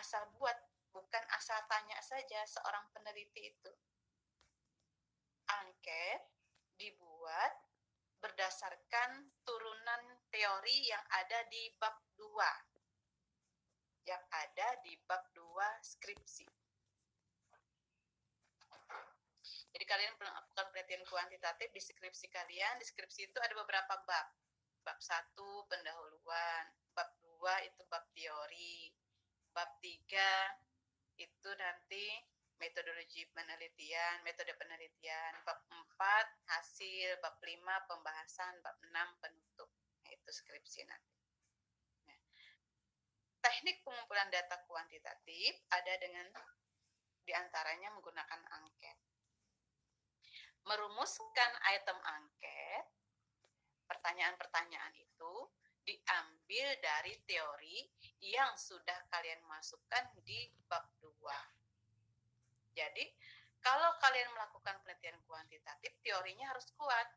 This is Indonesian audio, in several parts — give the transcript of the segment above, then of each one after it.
asal buat, bukan asal tanya saja seorang peneliti itu. Angket dibuat berdasarkan turunan teori yang ada di bab 2. Yang ada di bab 2 skripsi. Jadi kalian melakukan penelitian kuantitatif di skripsi kalian. Di skripsi itu ada beberapa bab. Bab 1 pendahuluan, bab 2 itu bab teori, bab 3 itu nanti metodologi penelitian, metode penelitian, bab 4 hasil, bab 5 pembahasan, bab 6 penutup. Nah, itu skripsi nanti. Nah, teknik pengumpulan data kuantitatif ada dengan diantaranya menggunakan angket. Merumuskan item angket, pertanyaan-pertanyaan itu diambil dari teori yang sudah kalian masukkan di bab 2. Jadi, kalau kalian melakukan penelitian kuantitatif, teorinya harus kuat.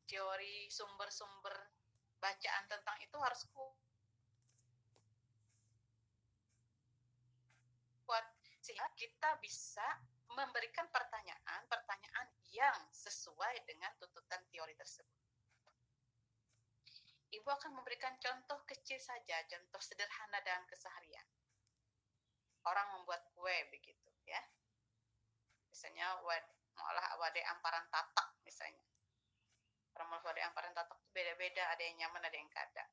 Teori sumber-sumber bacaan tentang itu harus kuat. Sehingga kita bisa memberikan pertanyaan yang sesuai dengan tuntutan teori tersebut. Ibu akan memberikan contoh kecil saja, contoh sederhana dalam keseharian. Orang membuat kue begitu, ya. Misalnya mengolah wadai amparan tatak misalnya. Orang mengolah wadai amparan tatak itu beda-beda, ada yang nyaman, ada yang kada.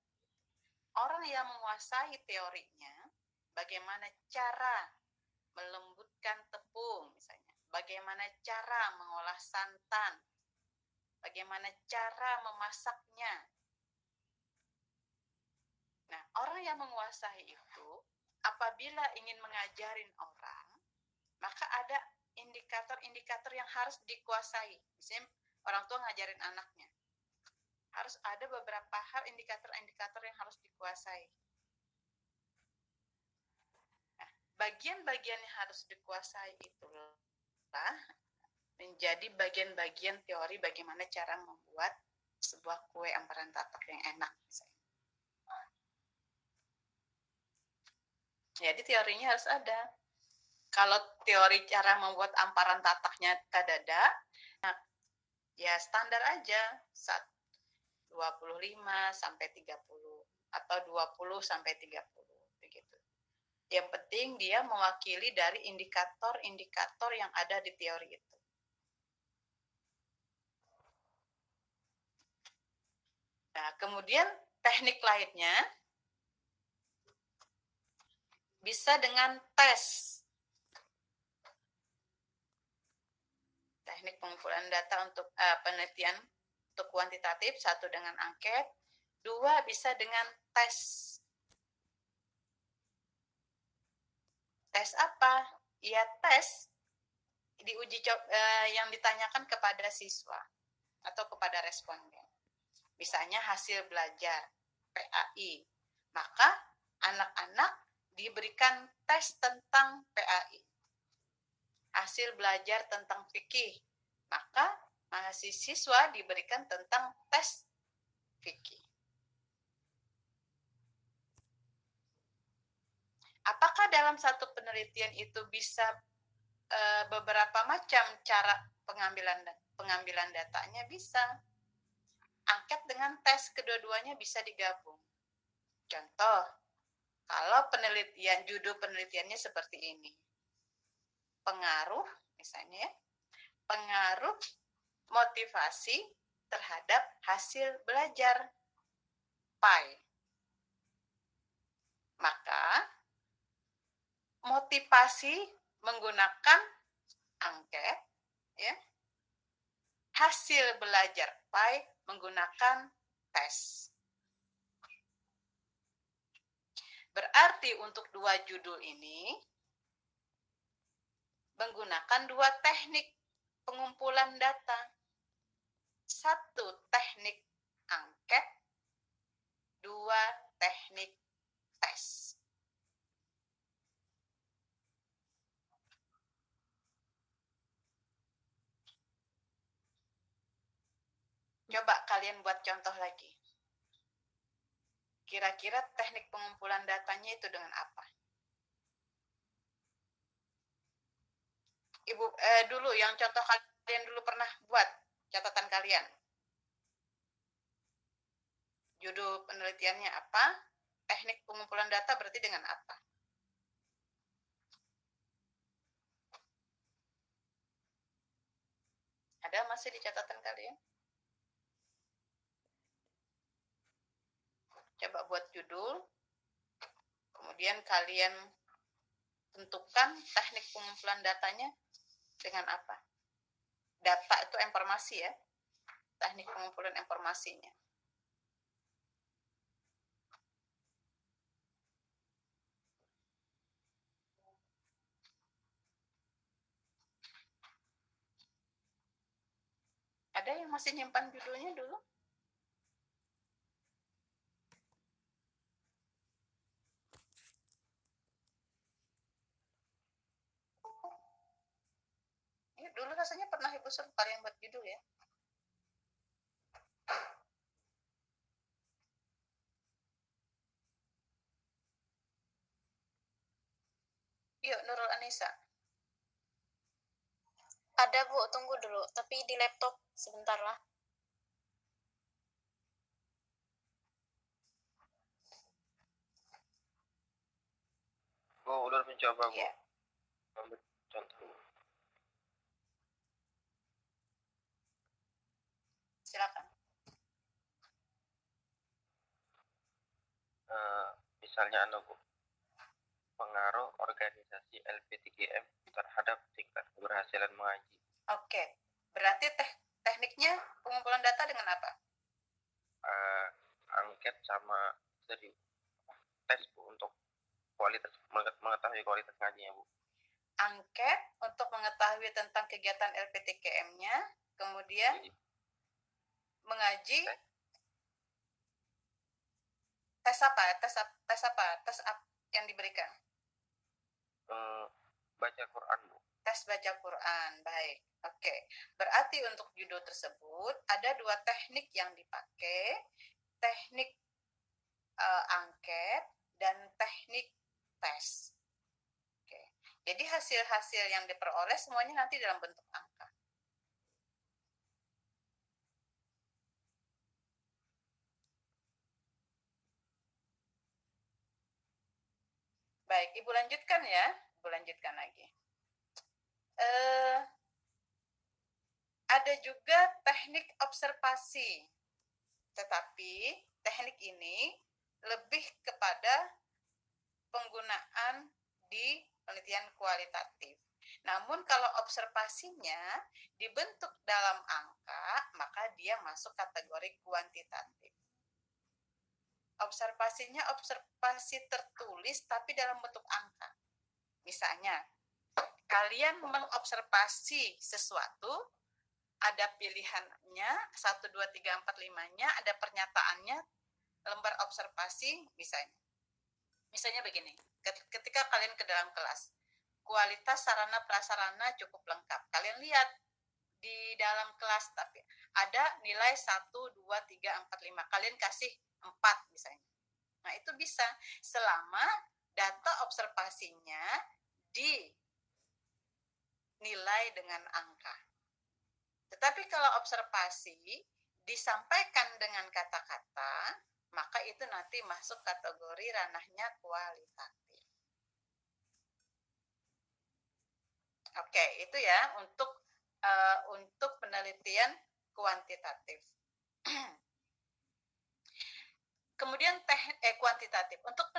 Orang yang menguasai teorinya, bagaimana cara melembutkan tepung misalnya, bagaimana cara mengolah santan, bagaimana cara memasaknya. Nah, orang yang menguasai itu, apabila ingin mengajarin orang, maka ada indikator-indikator yang harus dikuasai. Misalnya orang tua ngajarin anaknya, harus ada beberapa hal indikator-indikator yang harus dikuasai. Bagian-bagian yang harus dikuasai itulah menjadi bagian-bagian teori bagaimana cara membuat sebuah kue amparan tatak yang enak misalnya. Jadi teorinya harus ada. Kalau teori cara membuat amparan tataknya kadada, nah, ya standar aja 25 sampai 30 atau 20 sampai 30 begitu. Yang penting dia mewakili dari indikator-indikator yang ada di teori itu. Nah, kemudian teknik lainnya bisa dengan tes. Teknik pengumpulan data untuk penelitian untuk kuantitatif, 1 dengan angket, 2 bisa dengan tes. Tes apa? Ya tes diuji yang ditanyakan kepada siswa atau kepada responden. Misalnya hasil belajar PAI. Maka anak-anak diberikan tes tentang PAI. Hasil belajar tentang fikih. Maka mahasiswa diberikan tentang tes fikih. Apakah dalam satu penelitian itu bisa beberapa macam cara pengambilan datanya? Bisa. Angket dengan tes kedua-duanya bisa digabung. Contoh, kalau penelitian, judul penelitiannya seperti ini. Pengaruh, misalnya, pengaruh motivasi terhadap hasil belajar PAI. Maka motivasi menggunakan angket, ya. Hasil belajar PAI menggunakan tes. Berarti untuk 2 judul ini menggunakan 2 teknik pengumpulan data. 1 teknik angket, 2 teknik tes. Coba kalian buat contoh lagi. Kira-kira teknik pengumpulan datanya itu dengan apa? Ibu dulu yang contoh kalian dulu pernah buat catatan kalian. Judul penelitiannya apa? Teknik pengumpulan data berarti dengan apa? Ada masih di catatan kalian? Coba buat judul, kemudian kalian tentukan teknik pengumpulan datanya dengan apa. Data itu informasi ya, teknik pengumpulan informasinya. Ada yang masih nyimpan judulnya dulu? Ya, dulu rasanya pernah Ibu suruh kalian buat judul ya. Yuk, Nurul Anissa. Ada Bu, tunggu dulu. Tapi di laptop sebentar lah. Bu, udah mencoba Bu. Ya. Ambil contoh. Silakan. Misalnya Bu, pengaruh organisasi LP3M terhadap tingkat keberhasilan mengaji. Oke, berarti tekniknya pengumpulan data dengan apa? Angket sama jadi tes Bu untuk kualitas, mengetahui kualitas ngajinya Bu. Angket untuk mengetahui tentang kegiatan LPTKM-nya, kemudian mengaji. Tes apa? Tes yang diberikan? Baca Quran Bu. Tes baca Quran, baik. Oke, berarti untuk judul tersebut ada dua teknik yang dipakai, teknik angket dan teknik tes. Oke, jadi hasil-hasil yang diperoleh semuanya nanti dalam bentuk angka. Baik, Ibu lanjutkan ya. Ibu lanjutkan lagi. Ada juga teknik observasi. Tetapi teknik ini lebih kepada penggunaan di penelitian kualitatif. Namun kalau observasinya dibentuk dalam angka, maka dia masuk kategori kuantitatif. Observasinya observasi tertulis tapi dalam bentuk angka. Misalnya, kalian mengobservasi sesuatu, ada pilihannya 1, 2, 3, 4, 5-nya, ada pernyataannya, lembar observasi misalnya begini, ketika kalian ke dalam kelas, kualitas sarana prasarana cukup lengkap, kalian lihat di dalam kelas tapi ada nilai 1, 2, 3, 4, 5, kalian kasih 4 misalnya. Nah itu bisa selama data observasinya dinilai dengan angka. Tetapi kalau observasi disampaikan dengan kata-kata, maka itu nanti masuk kategori ranahnya kualitatif. Oke, itu ya untuk penelitian kuantitatif. Kemudian kuantitatif. Untuk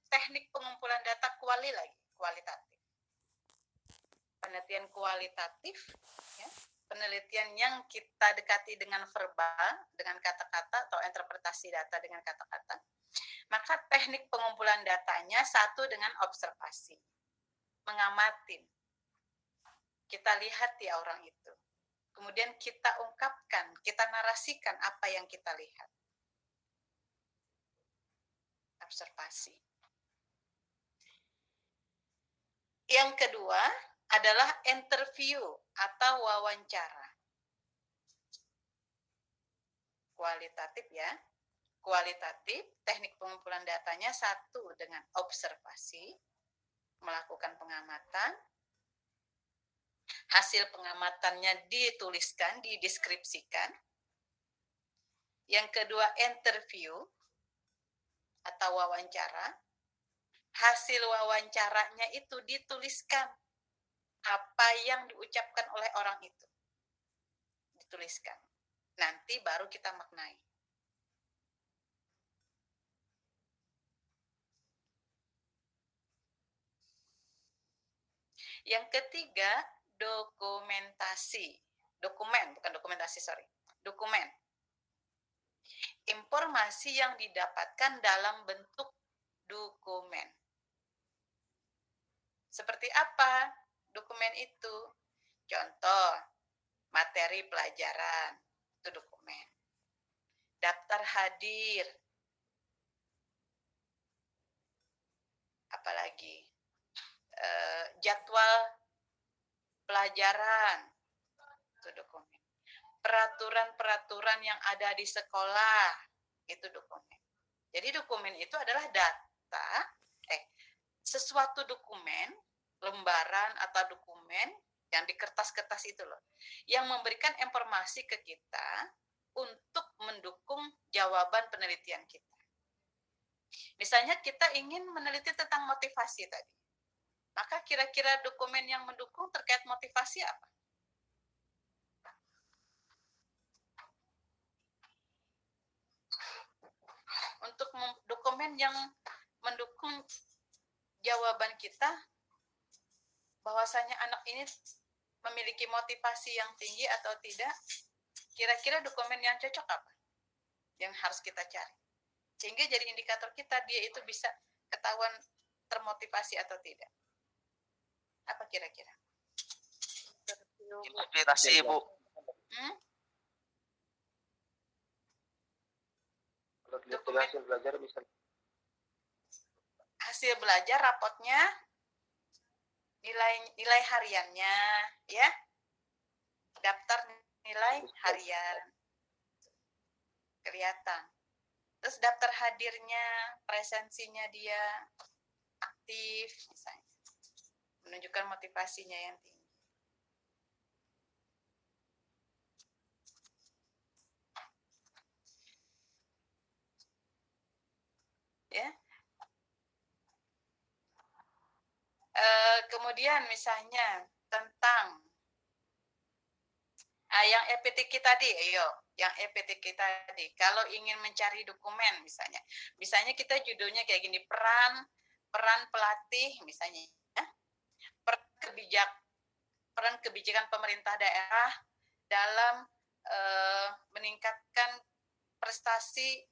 teknik pengumpulan data kualitatif. Penelitian kualitatif, ya, penelitian yang kita dekati dengan verbal, dengan kata-kata atau interpretasi data dengan kata-kata. Maka teknik pengumpulan datanya satu dengan observasi, mengamati. Kita lihat ya orang itu. Kemudian kita ungkapkan, kita narasikan apa yang kita lihat. Observasi. Yang kedua adalah interview atau wawancara. Kualitatif ya. Kualitatif, teknik pengumpulan datanya satu dengan observasi, melakukan pengamatan, Hasil pengamatannya dituliskan, dideskripsikan. Yang kedua, interview atau wawancara. Hasil wawancaranya itu dituliskan. Apa yang diucapkan oleh orang itu. Dituliskan. Nanti baru kita maknai. Yang ketiga, dokumentasi. Dokumen, bukan dokumentasi, sorry. Dokumen. Informasi yang didapatkan dalam bentuk dokumen. Seperti apa dokumen itu? Contoh, materi pelajaran, itu dokumen. Daftar hadir. Apalagi? Jadwal pelajaran, itu dokumen. Peraturan-peraturan yang ada di sekolah, itu dokumen. Jadi dokumen itu adalah data, sesuatu dokumen, lembaran atau dokumen yang di kertas-kertas itu loh, yang memberikan informasi ke kita untuk mendukung jawaban penelitian kita. Misalnya kita ingin meneliti tentang motivasi tadi, maka kira-kira dokumen yang mendukung terkait motivasi apa? Untuk dokumen yang mendukung jawaban kita bahwasanya anak ini memiliki motivasi yang tinggi atau tidak, kira-kira dokumen yang cocok apa yang harus kita cari, sehingga jadi indikator kita dia itu bisa ketahuan termotivasi atau tidak. Apa kira-kira? Inspirasi, Bu. Kalau Dokumen hasil belajar bisa. Hasil belajar, rapotnya, nilai hariannya, ya, daftar nilai harian, kelihatan. Terus daftar hadirnya, presensinya dia aktif, misalnya, menunjukkan motivasinya yang tinggi. Ya. Kemudian misalnya tentang yang EPTQ tadi, yang EPTQ tadi. Kalau ingin mencari dokumen misalnya kita judulnya kayak gini, peran pelatih misalnya, ya. Peran kebijakan pemerintah daerah dalam meningkatkan prestasi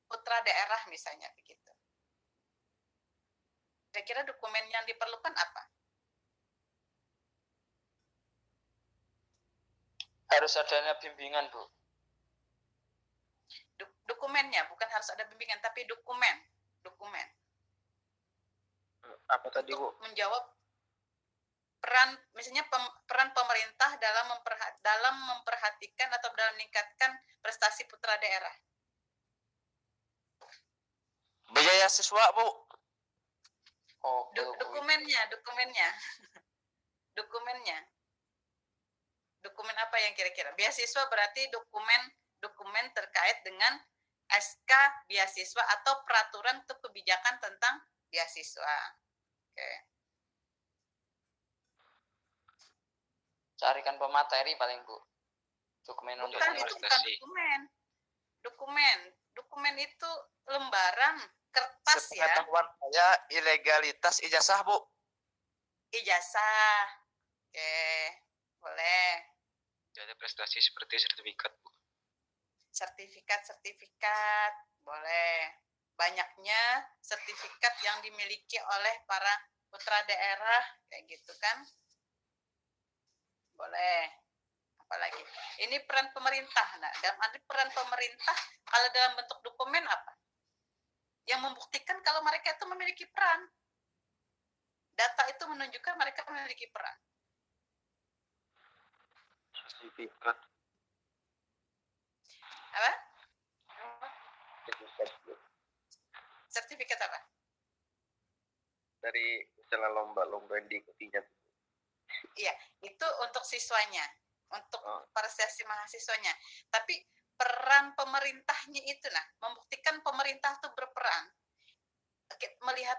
putra daerah misalnya begitu. Kira-kira dokumen yang diperlukan apa? Harus adanya bimbingan, Bu. Dokumennya, bukan harus ada bimbingan, tapi dokumen. Apa tadi, Bu? Menjawab peran, misalnya peran pemerintah dalam memperhatikan atau dalam meningkatkan prestasi putra daerah. Biaya siswa, Bu. Dokumennya. Dokumen apa yang kira-kira? Beasiswa berarti dokumen terkait dengan SK beasiswa atau peraturan untuk kebijakan tentang beasiswa. Oke. Carikan pemateri paling, Bu. Dokumen untuk itu bukan dokumen itu lembaran kertas. Sepengetahuan saya ilegalitas ijazah, Bu. Ijazah. Oke, boleh. Jadi prestasi seperti sertifikat, Bu. Sertifikat, boleh. Banyaknya sertifikat yang dimiliki oleh para putra daerah, kayak gitu kan. Boleh. Apalagi? Ini peran pemerintah. Nah, dalam arti peran pemerintah, kalau dalam bentuk dokumen apa? Yang membuktikan kalau mereka itu memiliki peran. Data itu menunjukkan mereka memiliki peran. Sertifikat. Apa? Sertifikat apa? Dari misalnya lomba-lomba yang diikutinya. Iya, itu untuk siswanya, untuk Oh. prestasi mahasiswanya. Tapi peran pemerintahnya itu, nah, membuktikan pemerintah itu berperan. Melihat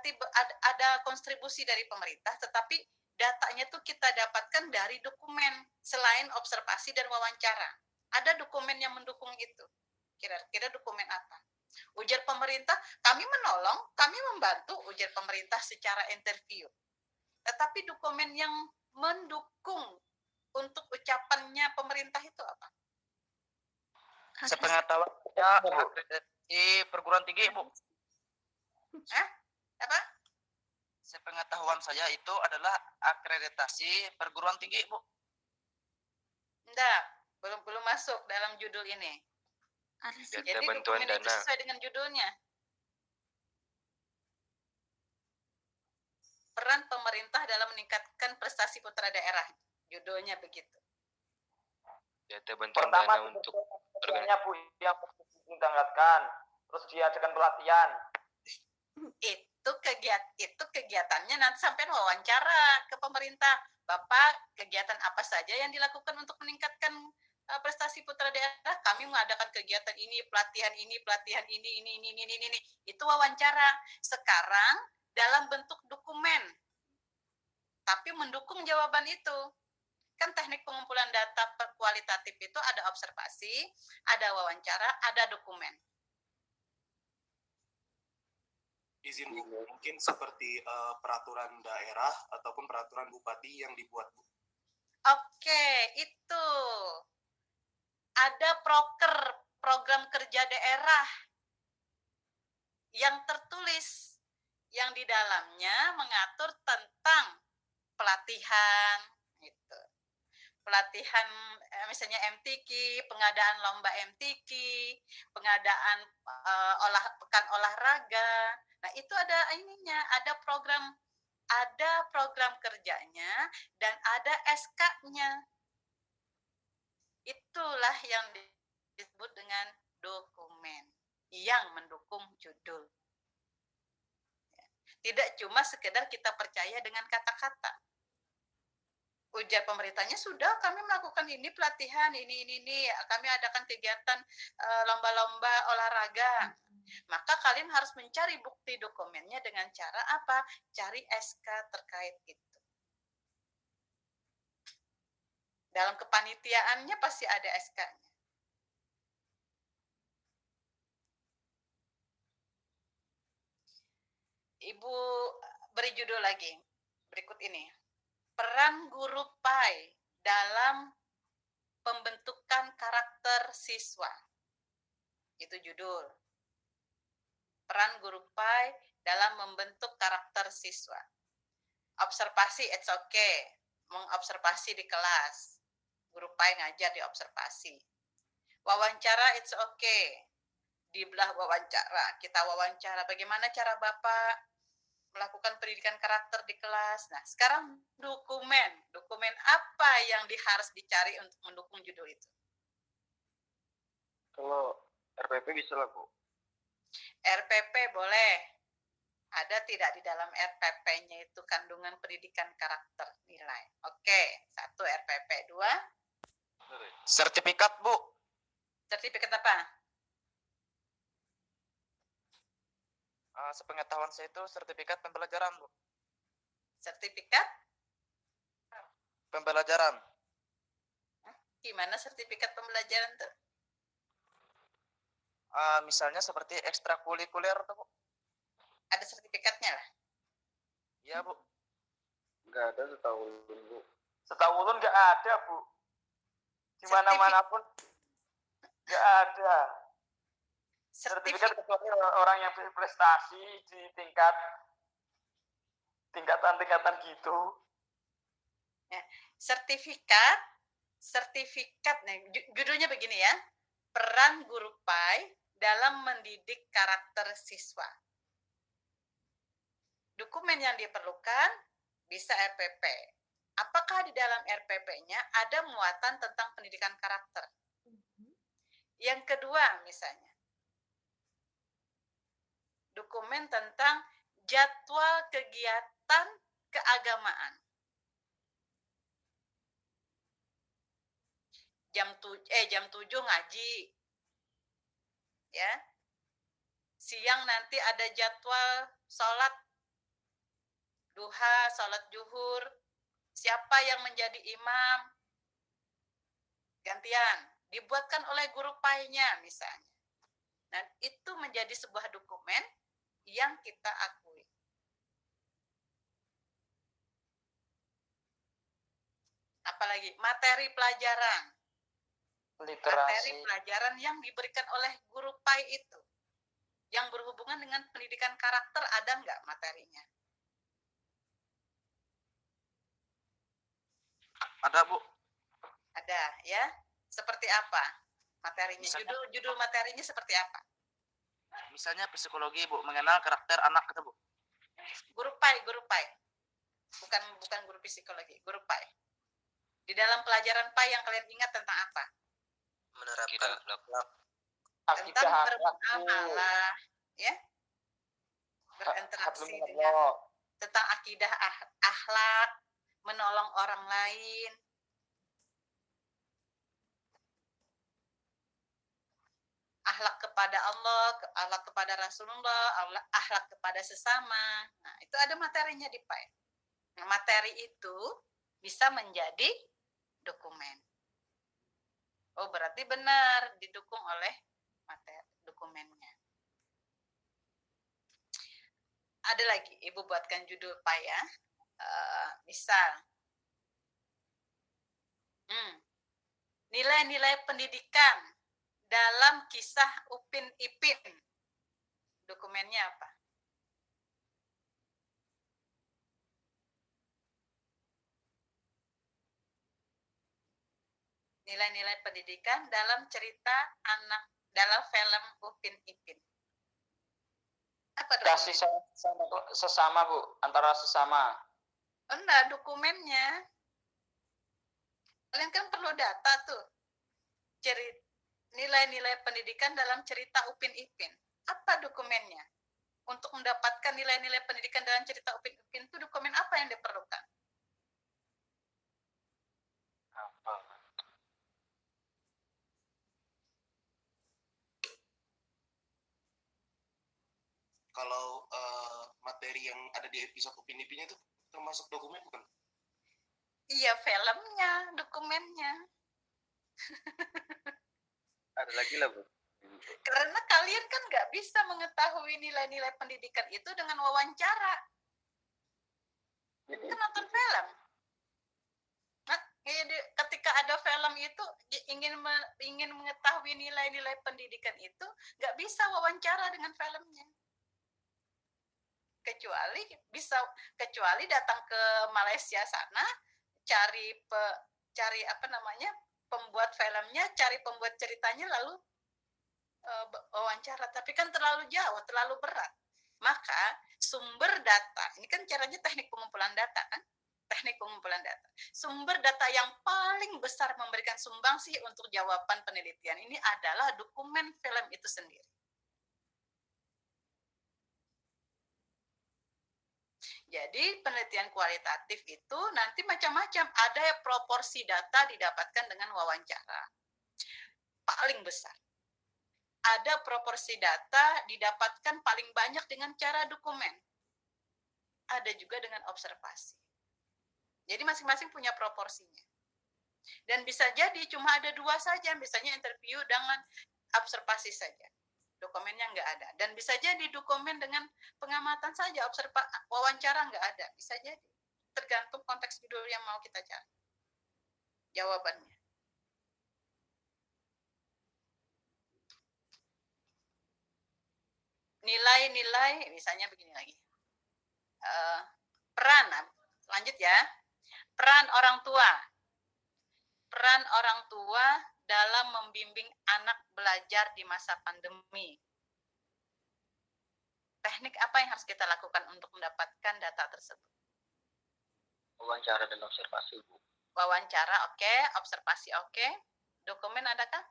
ada kontribusi dari pemerintah, tetapi datanya tuh kita dapatkan dari dokumen selain observasi dan wawancara. Ada dokumen yang mendukung itu. Kira-kira dokumen apa? Ujar pemerintah, kami menolong, kami membantu ujar pemerintah secara interview. Tetapi dokumen yang mendukung untuk ucapannya pemerintah itu apa? Sepengetahuan saya akreditasi perguruan tinggi, Bu. Apa? Sepengetahuan saya itu adalah akreditasi perguruan tinggi, Bu. Enggak, belum masuk dalam judul ini. Data Jadi bantuan dokumen itu dana. sesuai dengan judulnya. Peran pemerintah dalam meningkatkan prestasi putra daerah. Judulnya begitu. Data bantuan Pertama dana untuk organisasinya Bu yang ditingkatkan, terus diadakan pelatihan. Itu kegiatannya nanti sampai wawancara ke pemerintah. Bapak, kegiatan apa saja yang dilakukan untuk meningkatkan prestasi putra daerah? Kami mengadakan kegiatan ini, pelatihan ini, ini. Itu wawancara. Sekarang dalam bentuk dokumen. Tapi mendukung jawaban itu. Kan teknik pengumpulan data kualitatif itu ada observasi, ada wawancara, ada dokumen. Izin Bu, mungkin seperti peraturan daerah ataupun peraturan bupati yang dibuat Bu. Oke, itu. Ada program kerja daerah yang tertulis, yang di dalamnya mengatur tentang pelatihan, gitu. Pelatihan misalnya MTQ, pengadaan lomba MTQ, pengadaan pekan olahraga. Nah, itu ada ininya, ada program kerjanya dan ada SK-nya. Itulah yang disebut dengan dokumen yang mendukung judul. Tidak cuma sekedar kita percaya dengan kata-kata. Ujar pemerintahnya, sudah kami melakukan ini pelatihan, ini, kami adakan kegiatan lomba-lomba olahraga. Maka kalian harus mencari bukti dokumennya dengan cara apa? Cari SK terkait itu. Dalam kepanitiaannya pasti ada SK-nya. Ibu beri judul lagi, berikut ini. Peran guru PAI dalam pembentukan karakter siswa. Itu judul. Peran guru PAI dalam membentuk karakter siswa. Observasi, it's okay. Mengobservasi di kelas. Guru PAI ngajar di observasi. Wawancara, it's okay. Di belah wawancara. Kita wawancara bagaimana cara Bapak melakukan pendidikan karakter di kelas. Nah, sekarang dokumen apa yang harus dicari untuk mendukung judul itu? Kalau RPP bisa lah Bu. RPP boleh. Ada tidak di dalam RPP-nya itu kandungan pendidikan karakter nilai? Oke, 1 RPP, 2 sertifikat, Bu. sertifikat apa? Sepengetahuan saya itu sertifikat pembelajaran, Bu. Sertifikat? Pembelajaran. Gimana sertifikat pembelajaran tuh? Misalnya seperti ekstrakurikuler tuh, Bu. Ada sertifikatnya lah. Iya, Bu. Nggak ada setahun Bu. Setahu ulun nggak ada Bu. Di mana-mana pun nggak ada. Sertifikat kecuali orang yang berprestasi di tingkatan gitu. Ya, sertifikat nih judulnya begini ya. Peran guru PAI dalam mendidik karakter siswa. Dokumen yang diperlukan bisa RPP. Apakah di dalam RPP-nya ada muatan tentang pendidikan karakter? Yang kedua misalnya, dokumen tentang jadwal kegiatan keagamaan. jam 7 ngaji. Ya. Siang nanti ada jadwal sholat duha, sholat zuhur. Siapa yang menjadi imam? Gantian. Dibuatkan oleh guru PAI-nya misalnya. Dan itu menjadi sebuah dokumen yang kita akui. Apalagi materi pelajaran. Materi pelajaran yang diberikan oleh guru PAI itu. Yang berhubungan dengan pendidikan karakter ada nggak materinya? Ada, Bu. Ada, ya. Seperti apa materinya? Misalnya, Judul materinya seperti apa? Misalnya psikologi, Bu, mengenal karakter anak itu, Bu. Guru PAI. Bukan guru psikologi, guru PAI. Di dalam pelajaran PAI yang kalian ingat tentang apa? Menerapkan akhlak. Tentang bermuamalah, ya. Berinteraksi dengan tentang akidah akhlak, menolong orang lain. Akhlak kepada Allah, akhlak kepada Rasulullah, akhlak kepada sesama. Nah, itu ada materinya di PAI. Nah, materi itu bisa menjadi dokumen. Oh, berarti benar didukung oleh materi dokumennya. Ada lagi, Ibu buatkan judul PAI ya. Misal, nilai-nilai pendidikan dalam kisah Upin Ipin. Dokumennya apa? Nilai-nilai pendidikan dalam cerita dalam film Upin Ipin. Apa kasih sesama, Bu, antara sesama. Enggak, dokumennya. Kalian kan perlu data tuh. Nilai-nilai pendidikan dalam cerita Upin Ipin. Apa dokumennya? Untuk mendapatkan nilai-nilai pendidikan dalam cerita Upin Ipin itu dokumen apa yang diperlukan? Kalau materi yang ada di episode Upin Ipin itu termasuk dokumen bukan? Iya, filmnya, dokumennya. Ada lagi lah, Bu. Karena kalian kan nggak bisa mengetahui nilai-nilai pendidikan itu dengan wawancara. Kan nonton film. Nah, ketika ada film itu ingin mengetahui nilai-nilai pendidikan itu nggak bisa wawancara dengan filmnya. Kecuali datang ke Malaysia sana, cari pembuat filmnya, cari pembuat ceritanya, lalu wawancara. Tapi kan terlalu jauh, terlalu berat. Maka sumber data, ini kan caranya teknik pengumpulan data kan? Teknik pengumpulan data. Sumber data yang paling besar memberikan sumbangsih untuk jawaban penelitian ini adalah dokumen film itu sendiri. Jadi penelitian kualitatif itu nanti macam-macam. Ada proporsi data didapatkan dengan wawancara. Paling besar. Ada proporsi data didapatkan paling banyak dengan cara dokumen. Ada juga dengan observasi. Jadi masing-masing punya proporsinya. Dan bisa jadi cuma ada 2 saja, misalnya interview dengan observasi saja. Dokumennya nggak ada. Dan bisa jadi dokumen dengan pengamatan saja, wawancara nggak ada. Bisa jadi. Tergantung konteks judul yang mau kita cari. Jawabannya. Nilai-nilai, misalnya begini lagi. Peran, lanjut ya. Peran orang tua. Peran orang tua dalam membimbing anak belajar di masa pandemi. Teknik apa yang harus kita lakukan untuk mendapatkan data tersebut? Wawancara dan observasi, Bu. Wawancara oke, observasi oke. Dokumen adakah?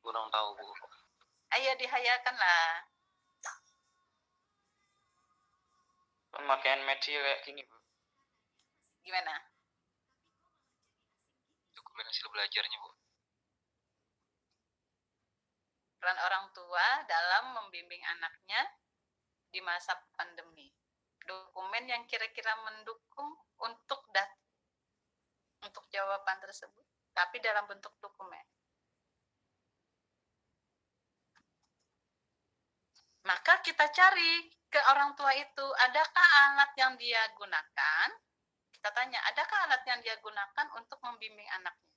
Kurang tahu, Bu. Ayo dihayalkan lah. Pemakaian media kayak gini, Bu. Gimana? dokumen hasil belajarnya, Bu? Peran orang tua dalam membimbing anaknya di masa pandemi. Dokumen yang kira-kira mendukung untuk jawaban tersebut, tapi dalam bentuk dokumen. Maka kita cari ke orang tua itu, adakah alat yang dia gunakan? Kita tanya, adakah alat yang dia gunakan untuk membimbing anaknya?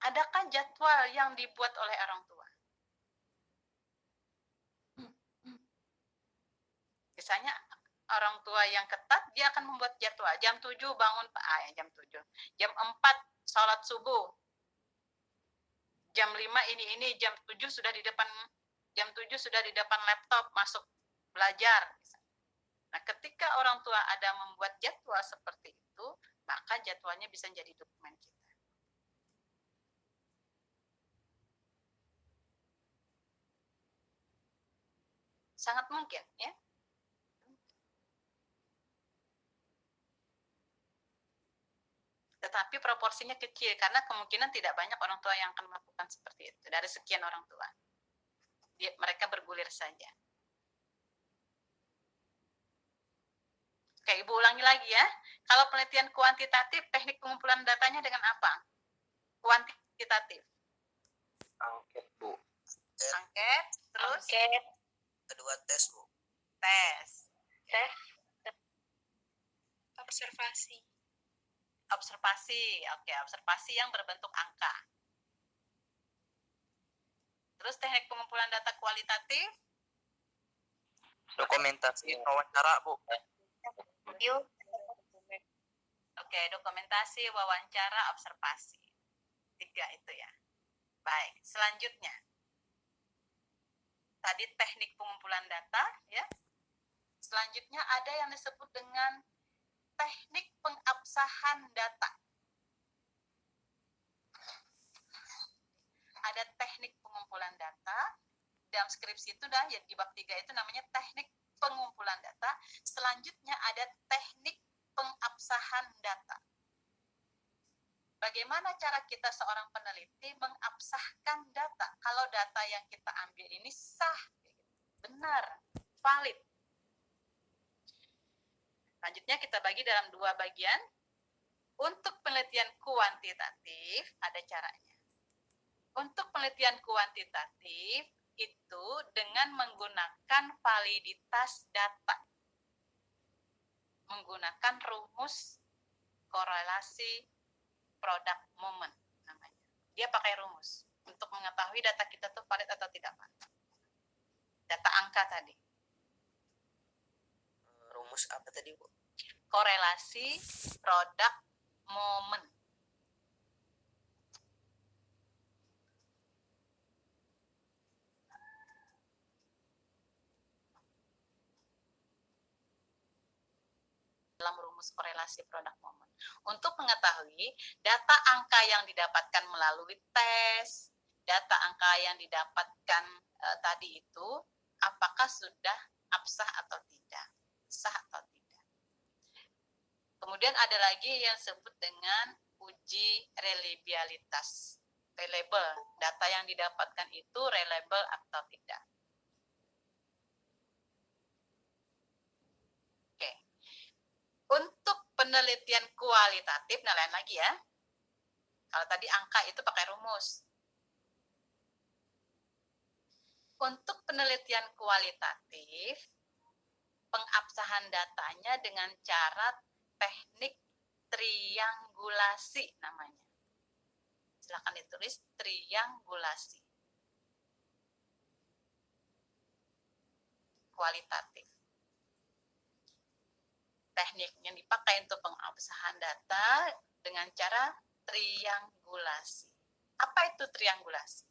Adakah jadwal yang dibuat oleh orang tua? Misalnya orang tua yang ketat, dia akan membuat jadwal. Jam 7 bangun, jam 7. Jam 4 sholat subuh. Jam 5 ini, jam 7 sudah di depan laptop, masuk belajar. Nah, ketika orang tua ada membuat jadwal seperti itu, maka jadwalnya bisa jadi dokumen kita. Sangat mungkin, ya. Tetapi proporsinya kecil, karena kemungkinan tidak banyak orang tua yang akan melakukan seperti itu. Dari sekian orang tua, mereka bergulir saja. Oke, Ibu ulangi lagi ya. Kalau penelitian kuantitatif, teknik pengumpulan datanya dengan apa? Kuantitatif. Angket, Bu. Angket, terus? Angket, Kedua tes, Bu. Tes. observasi, Observasi, oke, observasi yang berbentuk angka. Terus teknik pengumpulan data kualitatif? Dokumentasi wawancara, Bu. yuk, Oke, dokumentasi, wawancara, observasi. 3 itu ya. Baik, selanjutnya. Tadi teknik pengumpulan data, ya. Selanjutnya ada yang disebut dengan teknik pengabsahan data. Ada teknik pengumpulan data, dalam skripsi itu ya, di bab 3 itu namanya teknik pengumpulan data. Selanjutnya ada teknik pengabsahan data. Bagaimana cara kita seorang peneliti mengabsahkan data? Kalau data yang kita ambil ini sah, benar, valid. Selanjutnya kita bagi dalam 2 bagian. Untuk penelitian kuantitatif ada caranya. Untuk penelitian kuantitatif itu dengan menggunakan validitas data. Menggunakan rumus korelasi product moment namanya. Dia pakai rumus untuk mengetahui data kita tuh valid atau tidak valid. Data angka tadi. Rumus apa tadi, Bu? Korelasi product moment. Dalam rumus korelasi produk moment. Untuk mengetahui data angka yang didapatkan melalui tes, data angka yang didapatkan tadi itu, apakah sudah absah atau tidak, sah atau tidak. Kemudian ada lagi yang disebut dengan uji reliabilitas. Reliable, data yang didapatkan itu reliable atau tidak. Untuk penelitian kualitatif, nah lain lagi ya. Kalau tadi angka itu pakai rumus. Untuk penelitian kualitatif, pengabsahan datanya dengan cara teknik triangulasi namanya. Silakan ditulis triangulasi. Kualitatif. Teknik yang dipakai untuk pengabsahan data dengan cara triangulasi. Apa itu triangulasi?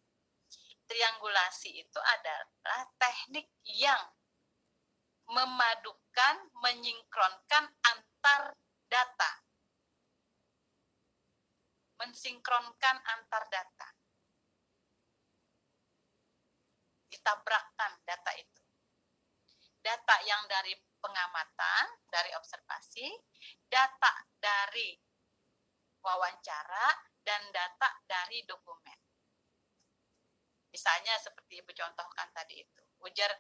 Triangulasi itu adalah teknik yang memadukan, mensinkronkan antar data. Mensinkronkan antar data. Ditabrakkan data itu. Data yang dari pengamatan dari observasi, data dari wawancara, dan data dari dokumen. Misalnya seperti Ibu contohkan tadi itu, ujar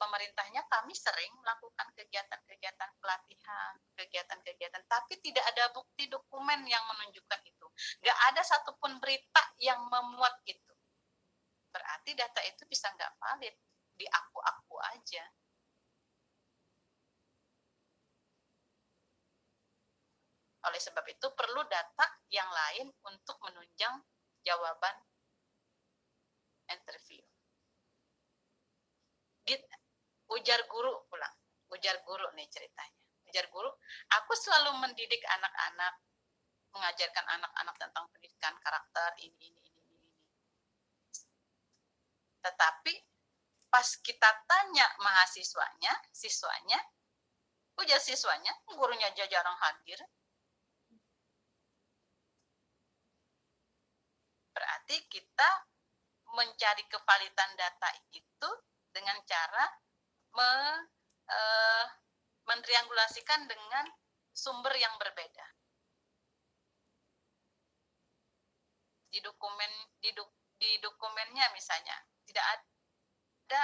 pemerintahnya kami sering melakukan kegiatan-kegiatan pelatihan, kegiatan-kegiatan, tapi tidak ada bukti dokumen yang menunjukkan itu. Nggak ada satupun berita yang memuat itu. Berarti data itu bisa nggak valid, di aku aja. Oleh sebab itu perlu data yang lain untuk menunjang jawaban interview. Ujar guru nih ceritanya. Ujar guru, aku selalu mendidik anak-anak, mengajarkan anak-anak tentang pendidikan karakter ini. Tetapi pas kita tanya siswanya, ujar siswanya, gurunya aja jarang hadir. Berarti kita mencari kevalidan data itu dengan cara mentriangulasikan dengan sumber yang berbeda. Di dokumennya misalnya tidak ada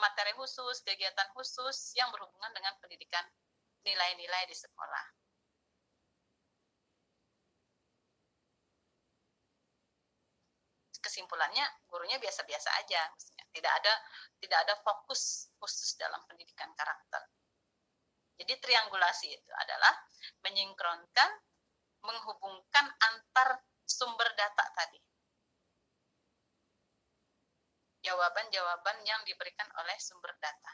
materi khusus, kegiatan khusus yang berhubungan dengan pendidikan nilai-nilai di sekolah. Kesimpulannya gurunya biasa-biasa aja, maksudnya tidak ada fokus khusus dalam pendidikan karakter. Jadi triangulasi itu adalah menyinkronkan, menghubungkan antar sumber data tadi. Jawaban-jawaban yang diberikan oleh sumber data.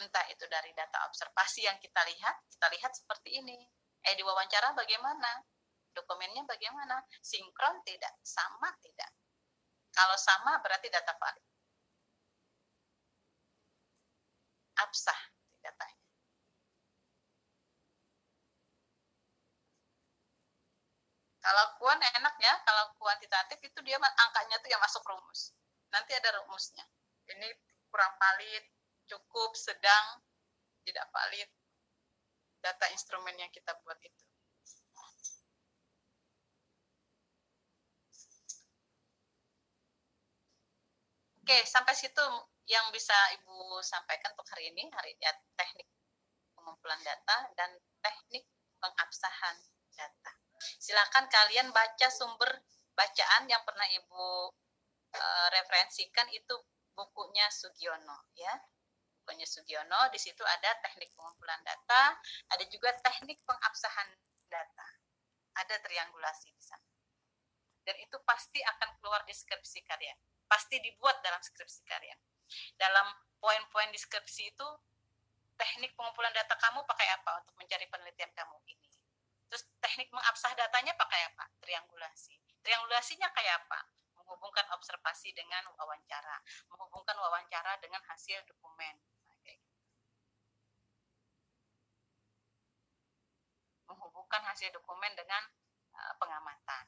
Entah itu dari data observasi yang kita lihat seperti ini. Di wawancara bagaimana? Dokumennya bagaimana? Sinkron tidak? Sama tidak? Kalau sama berarti data valid. Absah datanya. Kalau kuan enak ya, kalau kuantitatif itu dia angkanya tuh yang masuk rumus. Nanti ada rumusnya. Ini kurang valid, cukup, sedang, tidak valid. Data instrumen yang kita buat itu. Oke, sampai situ yang bisa Ibu sampaikan untuk hari ini ya, teknik pengumpulan data dan teknik pengabsahan data. Silakan kalian baca sumber bacaan yang pernah Ibu referensikan, itu bukunya Sugiono ya. Bukunya Sugiono, di situ ada teknik pengumpulan data, ada juga teknik pengabsahan data. Ada triangulasi di sana. Dan itu pasti akan keluar di skripsi kalian. Pasti dibuat dalam skripsi kalian. Dalam poin-poin deskripsi itu, teknik pengumpulan data kamu pakai apa untuk mencari penelitian kamu ini. Terus teknik mengabsah datanya pakai apa? Triangulasi. Triangulasinya kayak apa? Menghubungkan observasi dengan wawancara. Menghubungkan wawancara dengan hasil dokumen. Menghubungkan hasil dokumen dengan pengamatan.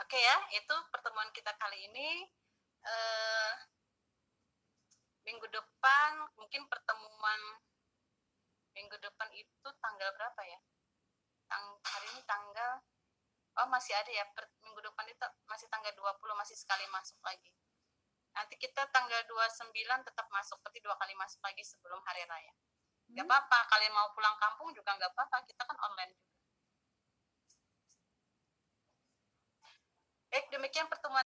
Oke ya, itu pertemuan kita kali ini. Minggu depan, mungkin pertemuan minggu depan itu tanggal berapa ya? Hari ini tanggal, masih ada ya, minggu depan itu masih tanggal 20, masih sekali masuk lagi. Nanti kita tanggal 29 tetap masuk, berarti 2 kali masuk lagi sebelum hari raya. Gak apa-apa, kalian mau pulang kampung juga gak apa-apa, kita kan online juga. Baik, demikian pertemuan